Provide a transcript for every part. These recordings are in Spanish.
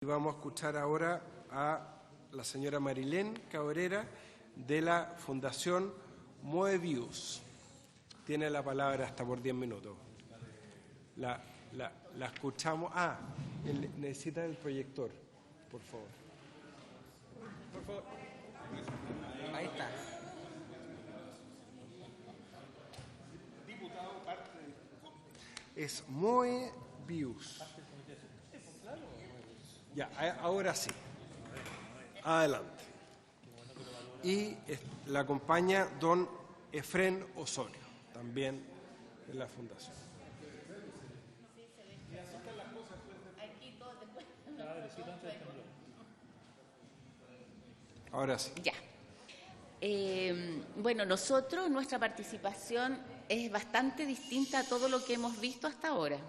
Y vamos a escuchar ahora a la señora Marilén Cabrera de la Fundación Moebius. Tiene la palabra hasta por 10 minutos. La escuchamos. Necesita el proyector, por favor. Por favor. Ahí está. Diputado, parte de... Es Moebius. Ya, ahora sí. Adelante. Y la acompaña don Efrén Osorio, también de la Fundación. Ahora sí. Ya. Bueno, nuestra participación es bastante distinta a todo lo que hemos visto hasta ahora.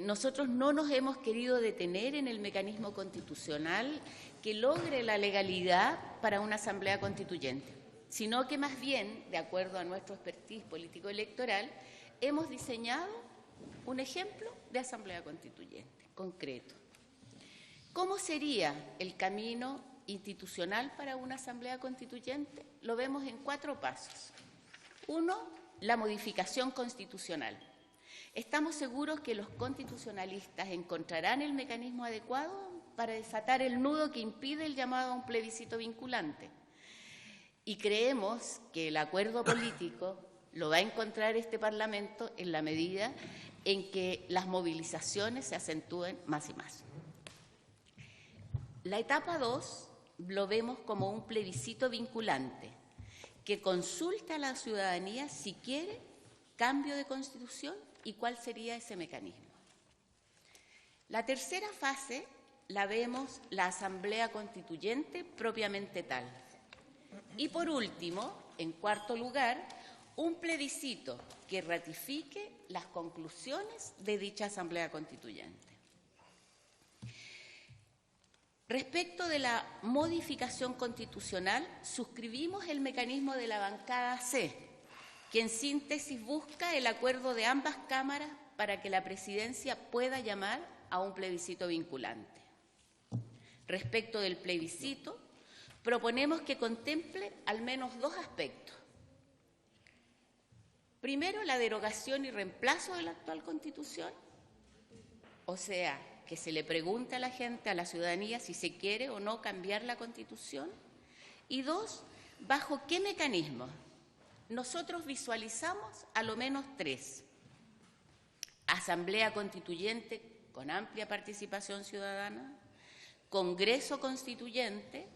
Nosotros no nos hemos querido detener en el mecanismo constitucional que logre la legalidad para una asamblea constituyente, sino que más bien, de acuerdo a nuestro expertise político-electoral, hemos diseñado un ejemplo de asamblea constituyente concreto. ¿Cómo sería el camino institucional para una asamblea constituyente? Lo vemos en 4 pasos. 1, la modificación constitucional. Estamos seguros que los constitucionalistas encontrarán el mecanismo adecuado para desatar el nudo que impide el llamado a un plebiscito vinculante. Y creemos que el acuerdo político lo va a encontrar este Parlamento en la medida en que las movilizaciones se acentúen más y más. La etapa 2 lo vemos como un plebiscito vinculante que consulte a la ciudadanía si quiere cambio de constitución y cuál sería ese mecanismo. La tercera fase la vemos la asamblea constituyente propiamente tal. Y por último, en cuarto lugar, un plebiscito que ratifique las conclusiones de dicha asamblea constituyente. Respecto de la modificación constitucional, suscribimos el mecanismo de la bancada C, que en síntesis busca el acuerdo de ambas cámaras para que la presidencia pueda llamar a un plebiscito vinculante. Respecto del plebiscito, proponemos que contemple al menos 2 aspectos. Primero, la derogación y reemplazo de la actual Constitución, o sea, que se le pregunte a la gente, a la ciudadanía, si se quiere o no cambiar la Constitución. Y 2, ¿bajo qué mecanismos? Nosotros visualizamos a lo menos 3. Asamblea Constituyente con amplia participación ciudadana, Congreso Constituyente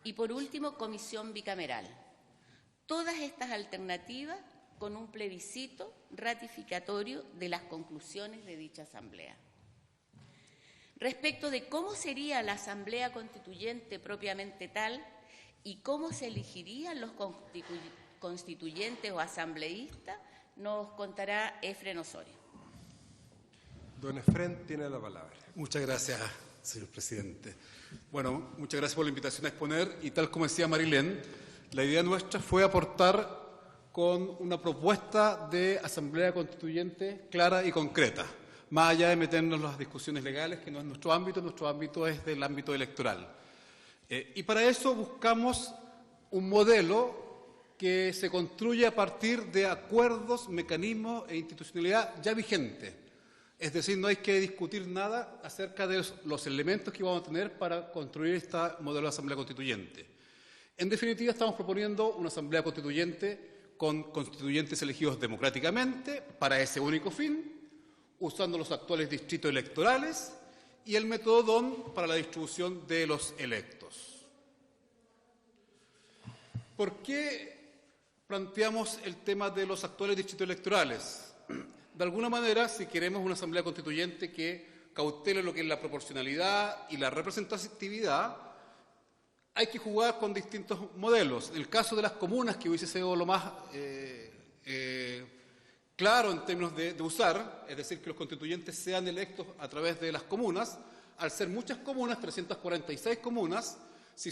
y, por último, Comisión Bicameral. Todas estas alternativas con un plebiscito ratificatorio de las conclusiones de dicha asamblea. Respecto de cómo sería la Asamblea Constituyente propiamente tal y cómo se elegirían los constituyentes o asambleístas, nos contará Efrén Osorio. Don Efrén tiene la palabra. Muchas gracias, señor presidente. Bueno, muchas gracias por la invitación a exponer y tal como decía Marilén, la idea nuestra fue aportar con una propuesta de asamblea constituyente clara y concreta, más allá de meternos en las discusiones legales, que no es nuestro ámbito es del ámbito electoral. Y para eso buscamos un modelo que se construye a partir de acuerdos, mecanismos e institucionalidad ya vigentes. Es decir, no hay que discutir nada acerca de los elementos que vamos a tener para construir este modelo de asamblea constituyente. En definitiva, estamos proponiendo una asamblea constituyente con constituyentes elegidos democráticamente para ese único fin, usando los actuales distritos electorales y el método DON para la distribución de los electos. ¿Por qué planteamos el tema de los actuales distritos electorales? De alguna manera, si queremos una asamblea constituyente que cautele lo que es la proporcionalidad y la representatividad, hay que jugar con distintos modelos. En el caso de las comunas, que hubiese sido lo más claro en términos de usar, es decir, que los constituyentes sean electos a través de las comunas, al ser muchas comunas, 346 comunas, si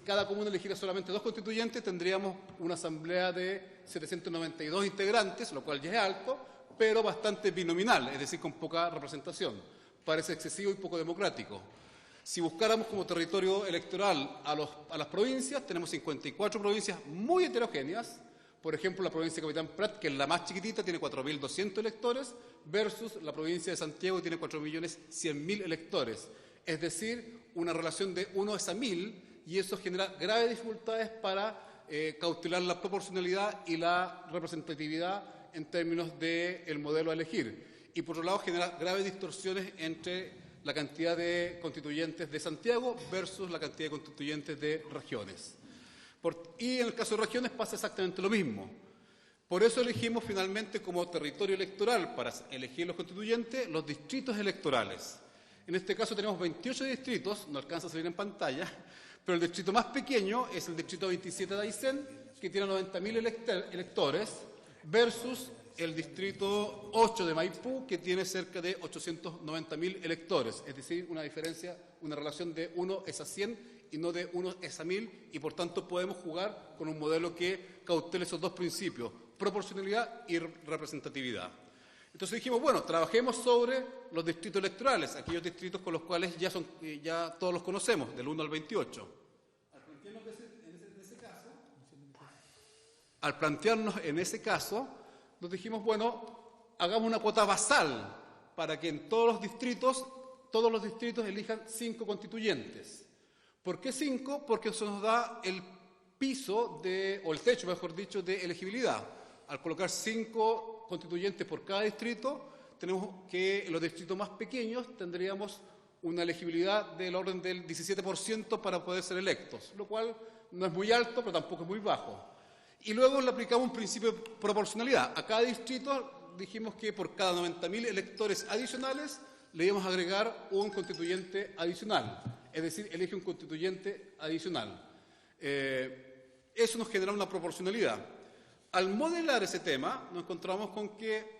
cada comuna eligiera solamente 2 constituyentes, tendríamos una asamblea de 792 integrantes, lo cual ya es alto, pero bastante binominal, es decir, con poca representación. parece excesivo y poco democrático. Si buscáramos como territorio electoral a las provincias, tenemos 54 provincias muy heterogéneas. Por ejemplo, la provincia de Capitán Prat, que es la más chiquitita, tiene 4.200 electores, versus la provincia de Santiago, que tiene 4.100.000 electores. Es decir, una relación de 1:1000, y eso genera graves dificultades para cautelar la proporcionalidad y la representatividad en términos del modelo a elegir. Y por otro lado, genera graves distorsiones entre la cantidad de constituyentes de Santiago versus la cantidad de constituyentes de regiones. Y en el caso de regiones pasa exactamente lo mismo. Por eso elegimos finalmente como territorio electoral para elegir los constituyentes los distritos electorales. En este caso tenemos 28 distritos, no alcanza a salir en pantalla, pero el distrito más pequeño es el distrito 27 de Aysén, que tiene 90.000 electores, versus el distrito 8 de Maipú, que tiene cerca de 890.000 electores. Es decir, una diferencia, una relación de 1:100 y no de 1:1000, y por tanto podemos jugar con un modelo que cautele esos dos principios, proporcionalidad y representatividad. Entonces dijimos, bueno, trabajemos sobre los distritos electorales, aquellos distritos con los cuales ya todos los conocemos, del 1 al 28. Al plantearnos en ese caso, nos dijimos, bueno, hagamos una cuota basal para que en todos los distritos elijan 5 constituyentes. ¿Por qué 5? Porque eso nos da el piso o el techo, mejor dicho, de elegibilidad. Al colocar 5 constituyentes por cada distrito, tenemos que en los distritos más pequeños tendríamos una elegibilidad del orden del 17% para poder ser electos, lo cual no es muy alto, pero tampoco es muy bajo. Y luego le aplicamos un principio de proporcionalidad. A cada distrito dijimos que por cada 90.000 electores adicionales le íbamos a agregar un constituyente adicional. Es decir, elige un constituyente adicional. Eso nos genera una proporcionalidad. Al modelar ese tema, nos encontramos con que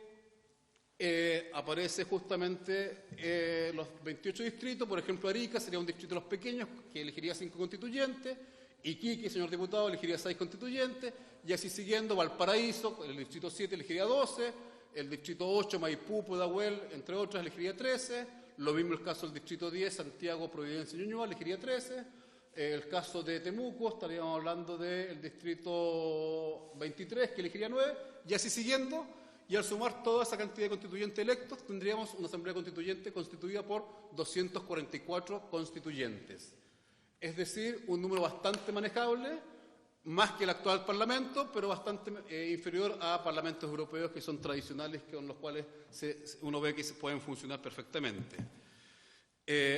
aparece justamente los 28 distritos. Por ejemplo, Arica sería un distrito de los pequeños que elegiría 5 constituyentes. Iquique, señor diputado, elegiría 6 constituyentes, y así siguiendo. Valparaíso, el distrito 7 elegiría 12, el distrito 8, Maipú, Pudahuel, entre otros, elegiría 13, lo mismo el caso del distrito 10, Santiago, Providencia y Ñuñoa, elegiría 13, el caso de Temuco, estaríamos hablando del distrito 23, que elegiría 9, y así siguiendo, y al sumar toda esa cantidad de constituyentes electos, tendríamos una asamblea constituyente constituida por 244 constituyentes. Es decir, un número bastante manejable, más que el actual Parlamento, pero bastante inferior a parlamentos europeos que son tradicionales, con los cuales uno ve que se pueden funcionar perfectamente.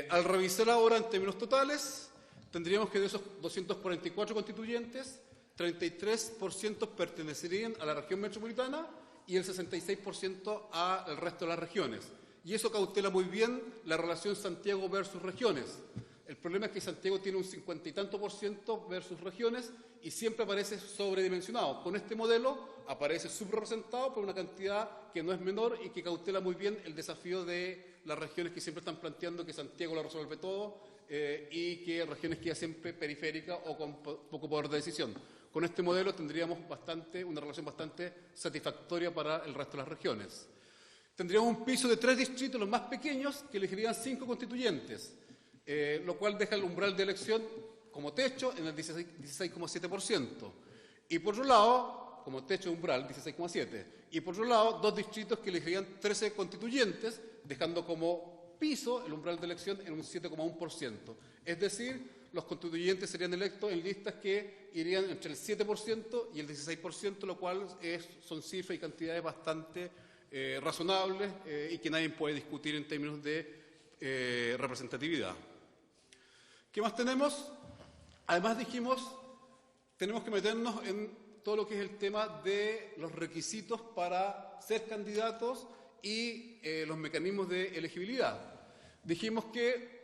Al revisar ahora en términos totales, tendríamos que de esos 244 constituyentes, 33% pertenecerían a la región metropolitana y el 66% al resto de las regiones. Y eso cautela muy bien la relación Santiago versus regiones. El problema es que Santiago tiene un 50 y tanto % versus regiones y siempre aparece sobredimensionado. Con este modelo aparece subrepresentado por una cantidad que no es menor y que cautela muy bien el desafío de las regiones que siempre están planteando que Santiago lo resuelve todo y que regiones quedan siempre periféricas o con poco poder de decisión. Con este modelo tendríamos una relación bastante satisfactoria para el resto de las regiones. Tendríamos un piso de 3 distritos, los más pequeños, que elegirían 5 constituyentes. Lo cual deja el umbral de elección como techo en el 16,7%. Y por otro lado, como techo umbral, 16,7%. Y por otro lado, 2 distritos que elegirían 13 constituyentes, dejando como piso el umbral de elección en un 7,1%. Es decir, los constituyentes serían electos en listas que irían entre el 7% y el 16%, lo cual son cifras y cantidades bastante razonables y que nadie puede discutir en términos de representatividad. ¿Qué más tenemos? Además dijimos, tenemos que meternos en todo lo que es el tema de los requisitos para ser candidatos y los mecanismos de elegibilidad. Dijimos que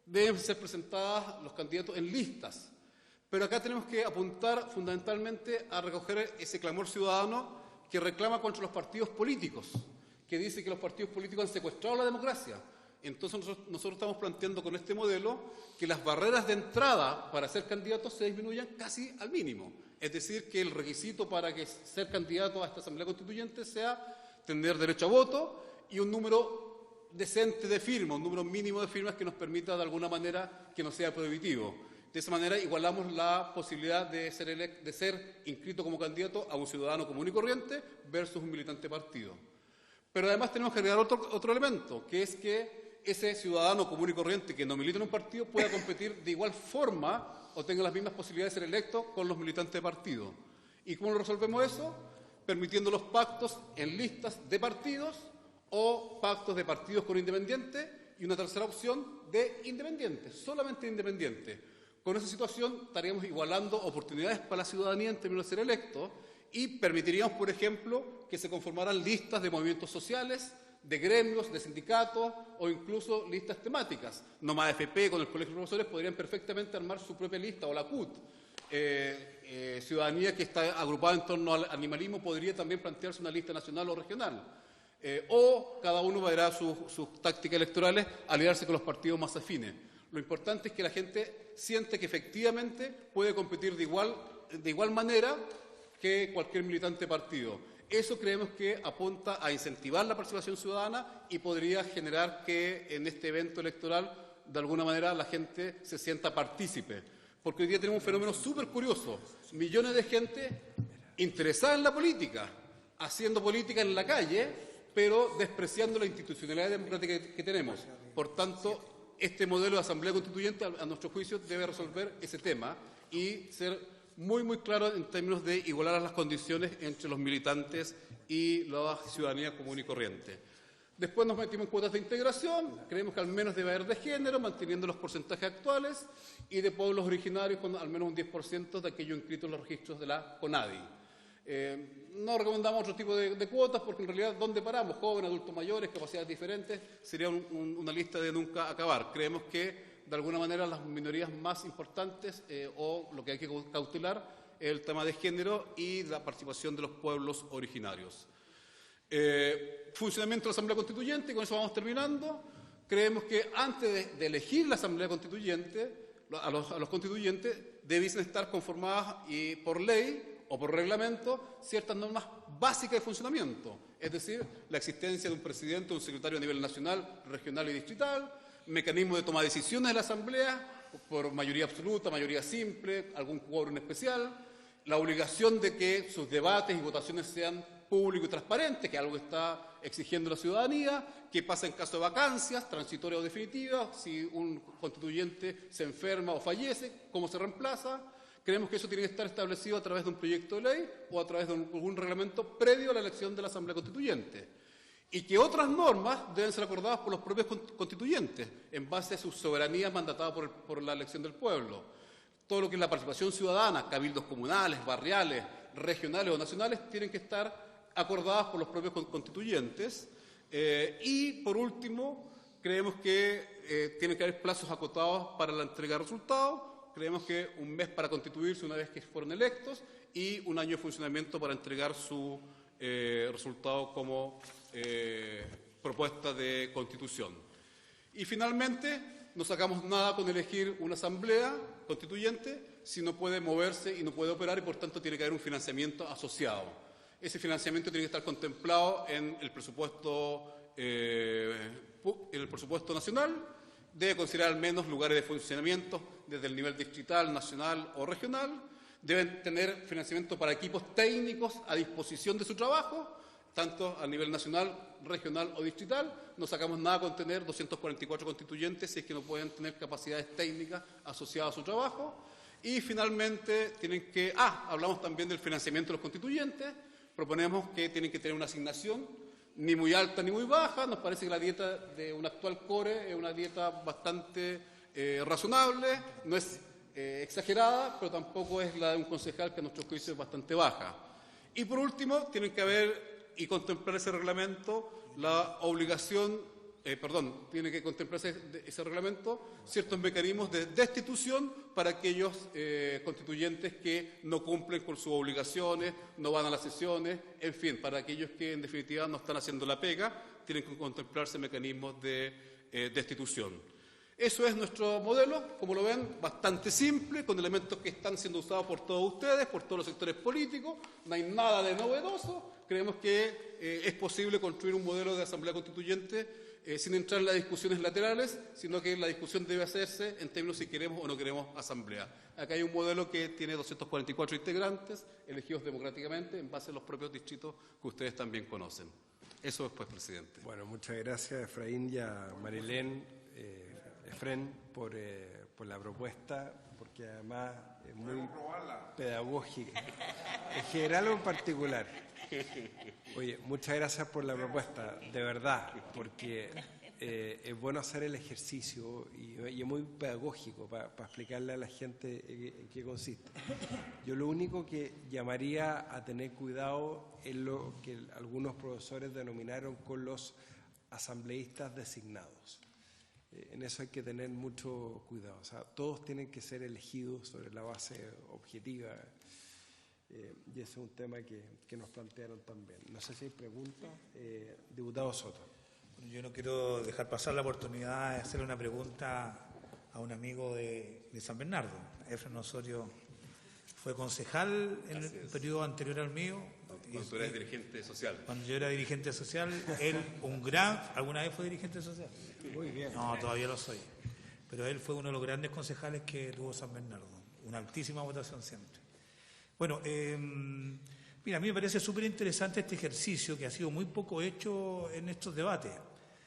deben ser presentados los candidatos en listas, pero acá tenemos que apuntar fundamentalmente a recoger ese clamor ciudadano que reclama contra los partidos políticos, que dice que los partidos políticos han secuestrado la democracia. Entonces nosotros estamos planteando con este modelo que las barreras de entrada para ser candidatos se disminuyan casi al mínimo. Es decir, que el requisito para ser candidato a esta Asamblea Constituyente sea tener derecho a voto y un número decente de firmas, un número mínimo de firmas que nos permita de alguna manera que no sea prohibitivo. De esa manera igualamos la posibilidad de ser inscrito como candidato a un ciudadano común y corriente versus un militante de partido. Pero además tenemos que agregar otro elemento, que es que ese ciudadano común y corriente que no milita en un partido pueda competir de igual forma o tenga las mismas posibilidades de ser electo con los militantes de partido. ¿Y cómo lo resolvemos eso? Permitiendo los pactos en listas de partidos o pactos de partidos con independientes y una tercera opción de independientes, solamente independientes. Con esa situación estaríamos igualando oportunidades para la ciudadanía en términos de ser electos y permitiríamos, por ejemplo, que se conformaran listas de movimientos sociales, de gremios, de sindicatos o incluso listas temáticas. Nomás AFP con el Colegio de Profesores podrían perfectamente armar su propia lista, o la CUT. Ciudadanía que está agrupada en torno al animalismo podría también plantearse una lista nacional o regional. O cada uno verá sus tácticas electorales aliarse con los partidos más afines. Lo importante es que la gente siente que efectivamente puede competir de igual manera que cualquier militante de partido. Eso creemos que apunta a incentivar la participación ciudadana y podría generar que en este evento electoral, de alguna manera, la gente se sienta partícipe. Porque hoy día tenemos un fenómeno súper curioso. Millones de gente interesada en la política, haciendo política en la calle, pero despreciando la institucionalidad democrática que tenemos. Por tanto, este modelo de asamblea constituyente, a nuestro juicio, debe resolver ese tema y ser muy, muy claro en términos de igualar las condiciones entre los militantes y la ciudadanía común y corriente. Después nos metimos en cuotas de integración, creemos que al menos debe haber de género, manteniendo los porcentajes actuales, y de pueblos originarios con al menos un 10% de aquellos inscritos en los registros de la CONADI. No recomendamos otro tipo de cuotas porque en realidad ¿dónde paramos? Jóvenes, adultos mayores, capacidades diferentes, sería una lista de nunca acabar. Creemos que de alguna manera las minorías más importantes o lo que hay que cautelar es el tema de género y la participación de los pueblos originarios. Funcionamiento de la Asamblea Constituyente, y con eso vamos terminando. Creemos que antes de elegir la Asamblea Constituyente, a los constituyentes debiesen estar conformadas por ley o por reglamento ciertas normas básicas de funcionamiento, es decir, la existencia de un presidente o un secretario a nivel nacional, regional y distrital, mecanismo de toma de decisiones de la Asamblea por mayoría absoluta, mayoría simple, algún quórum especial, la obligación de que sus debates y votaciones sean públicos y transparentes, que es algo que está exigiendo la ciudadanía, qué pasa en caso de vacancias, transitorias o definitivas, si un constituyente se enferma o fallece, cómo se reemplaza. Creemos que eso tiene que estar establecido a través de un proyecto de ley o a través de algún reglamento previo a la elección de la Asamblea Constituyente. Y que otras normas deben ser acordadas por los propios constituyentes en base a su soberanía mandatada por la elección del pueblo. Todo lo que es la participación ciudadana, cabildos comunales, barriales, regionales o nacionales, tienen que estar acordadas por los propios constituyentes. Y, por último, creemos que tienen que haber plazos acotados para la entrega de resultados. Creemos que un mes para constituirse una vez que fueron electos y un año de funcionamiento para entregar su resultado como propuesta de constitución. Y finalmente, no sacamos nada con elegir una asamblea constituyente si no puede moverse y no puede operar y por tanto tiene que haber un financiamiento asociado. Ese financiamiento tiene que estar contemplado en el presupuesto nacional, debe considerar al menos lugares de funcionamiento desde el nivel distrital, nacional o regional, deben tener financiamiento para equipos técnicos a disposición de su trabajo, tanto a nivel nacional, regional o distrital. No sacamos nada con tener 244 constituyentes si es que no pueden tener capacidades técnicas asociadas a su trabajo. Y finalmente hablamos también del financiamiento de los constituyentes. Proponemos que tienen que tener una asignación ni muy alta ni muy baja. Nos parece que la dieta de un actual core es una dieta bastante razonable, no es exagerada, pero tampoco es la de un concejal que a nuestro juicio es bastante baja. Y por último, tienen que haber y contemplar ese reglamento la obligación, tiene que contemplarse ese reglamento ciertos mecanismos de destitución para aquellos constituyentes que no cumplen con sus obligaciones, no van a las sesiones, en fin, para aquellos que en definitiva no están haciendo la pega, tienen que contemplarse mecanismos de destitución. Eso es nuestro modelo, como lo ven, bastante simple, con elementos que están siendo usados por todos ustedes, por todos los sectores políticos, no hay nada de novedoso. Creemos que es posible construir un modelo de asamblea constituyente sin entrar en las discusiones laterales, sino que la discusión debe hacerse en términos si queremos o no queremos asamblea. Acá hay un modelo que tiene 244 integrantes, elegidos democráticamente en base a los propios distritos que ustedes también conocen. Eso es, pues, presidente. Bueno, muchas gracias, Efraín y a Marilén, Efren, por la propuesta, porque además es muy pedagógica, en general o en particular. Oye, muchas gracias por la propuesta, de verdad, porque es bueno hacer el ejercicio y es muy pedagógico para explicarle a la gente en qué consiste. Yo lo único que llamaría a tener cuidado es lo que algunos profesores denominaron con los asambleístas designados. En eso hay que tener mucho cuidado. O sea, todos tienen que ser elegidos sobre la base objetiva. Y ese es un tema que nos plantearon también. No sé si hay preguntas. Diputado Soto. Yo no quiero dejar pasar la oportunidad de hacerle una pregunta a un amigo de San Bernardo. Efren Osorio fue concejal en el periodo anterior al mío. Cuando tú eres dirigente social. Cuando yo era dirigente social, él, ¿alguna vez fue dirigente social? Muy bien. No, todavía lo soy. Pero él fue uno de los grandes concejales que tuvo San Bernardo. Una altísima votación siempre. Bueno, mira, a mí me parece súper interesante este ejercicio que ha sido muy poco hecho en estos debates.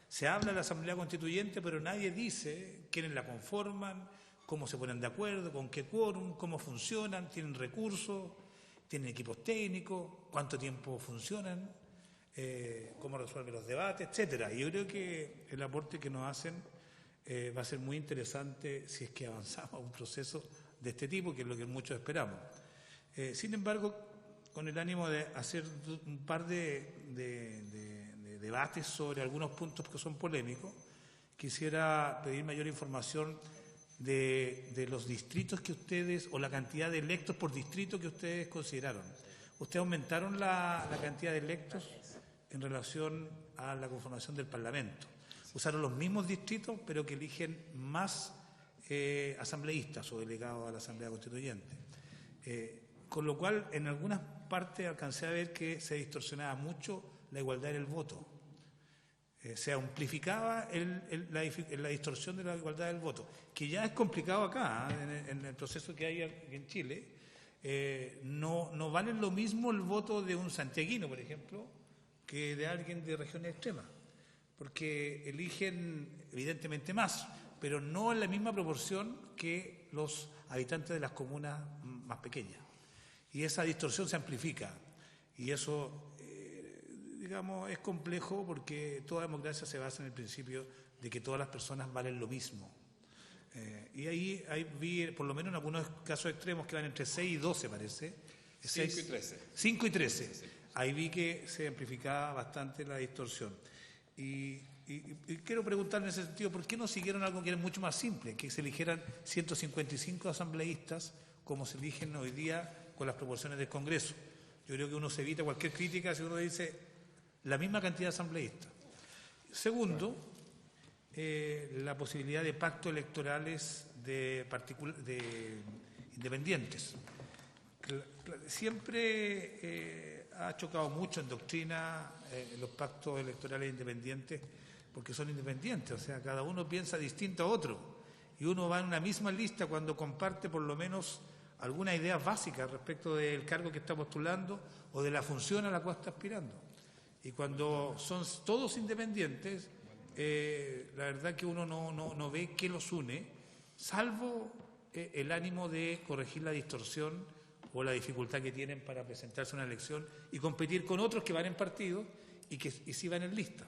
Se habla de la Asamblea Constituyente, pero nadie dice quiénes la conforman, cómo se ponen de acuerdo, con qué quórum, cómo funcionan, tienen recursos, tienen equipos técnicos, cuánto tiempo funcionan, cómo resuelven los debates, etcétera. Y yo creo que el aporte que nos hacen va a ser muy interesante si es que avanzamos a un proceso de este tipo, que es lo que muchos esperamos. Sin embargo, con el ánimo de hacer un par de debates sobre algunos puntos que son polémicos, quisiera pedir mayor información de los distritos que ustedes, o la cantidad de electos por distrito que ustedes consideraron. ¿Ustedes aumentaron la cantidad de electos en relación a la conformación del Parlamento? ¿Usaron los mismos distritos, pero que eligen más asambleístas o delegados a la Asamblea Constituyente? Con lo cual, en algunas partes alcancé a ver que se distorsionaba mucho la igualdad del voto. Se amplificaba la distorsión de la igualdad del voto, que ya es complicado acá, en el proceso que hay en Chile. No vale lo mismo el voto de un santiaguino, por ejemplo, que de alguien de regiones extremas, porque eligen evidentemente más, pero no en la misma proporción que los habitantes de las comunas más pequeñas. Y esa distorsión se amplifica, y eso, digamos, es complejo porque toda democracia se basa en el principio de que todas las personas valen lo mismo. Y ahí vi, por lo menos en algunos casos extremos, que van entre 6 y 12, parece. 5 y 13. 5 y 13. Sí. Ahí vi que se amplificaba bastante la distorsión. Y quiero preguntar en ese sentido, ¿por qué no siguieron algo que era mucho más simple? Que se eligieran 155 asambleístas, como se eligen hoy día con las proporciones del Congreso. Yo creo que uno se evita cualquier crítica si uno dice la misma cantidad de asambleístas. Segundo, la posibilidad de pactos electorales de independientes. Siempre ha chocado mucho en doctrina los pactos electorales independientes, porque son independientes, o sea, cada uno piensa distinto a otro, y uno va en una misma lista cuando comparte por lo menos algunas ideas básicas respecto del cargo que está postulando o de la función a la cual está aspirando. Y cuando son todos independientes, la verdad que uno no ve qué los une, salvo el ánimo de corregir la distorsión o la dificultad que tienen para presentarse a una elección y competir con otros que van en partido y sí van en lista.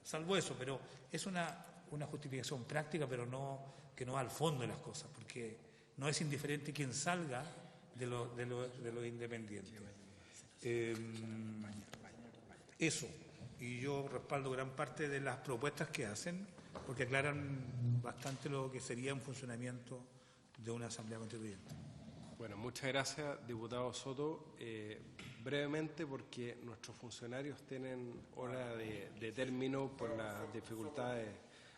Salvo eso, pero es una justificación práctica, pero que no va al fondo de las cosas, porque no es indiferente quien salga de los independientes. Eso, y yo respaldo gran parte de las propuestas que hacen, porque aclaran bastante lo que sería un funcionamiento de una Asamblea Constituyente. Bueno, muchas gracias, diputado Soto. Brevemente, porque nuestros funcionarios tienen hora de término por las dificultades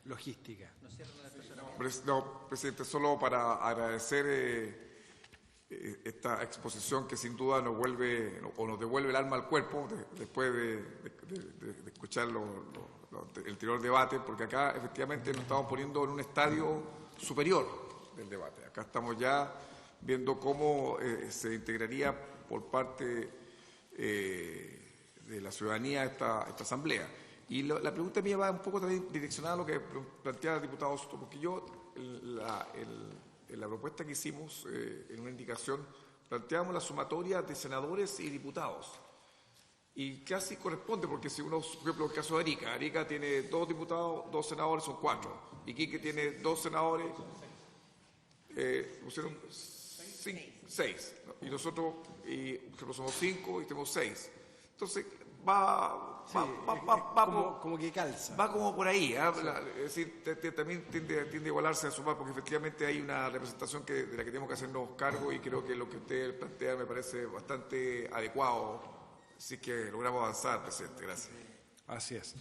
logísticas. No, presidente, solo para agradecer esta exposición que sin duda nos vuelve o nos devuelve el alma al cuerpo después de escuchar el anterior debate, porque acá efectivamente nos estamos poniendo en un estadio superior del debate. Acá estamos ya viendo cómo se integraría por parte de la ciudadanía esta asamblea. Y la pregunta mía va un poco también direccionada a lo que planteaba el diputado Soto, porque yo, en la propuesta que hicimos, en una indicación, planteamos la sumatoria de senadores y diputados. Y casi corresponde, porque si uno, por ejemplo, el caso de Arica tiene 2 diputados, 2 senadores, son 4. Iquique tiene 2 senadores, pusieron 6. ¿No? Y nosotros, por ejemplo, somos 5 y tenemos 6. Entonces, va como que calza. Va como por ahí, ¿eh? Es decir, también tiende a igualarse a sumar, porque efectivamente hay una representación de la que tenemos que hacernos cargo, y creo que lo que usted plantea me parece bastante adecuado. Así que logramos avanzar, presidente. Gracias. Así es.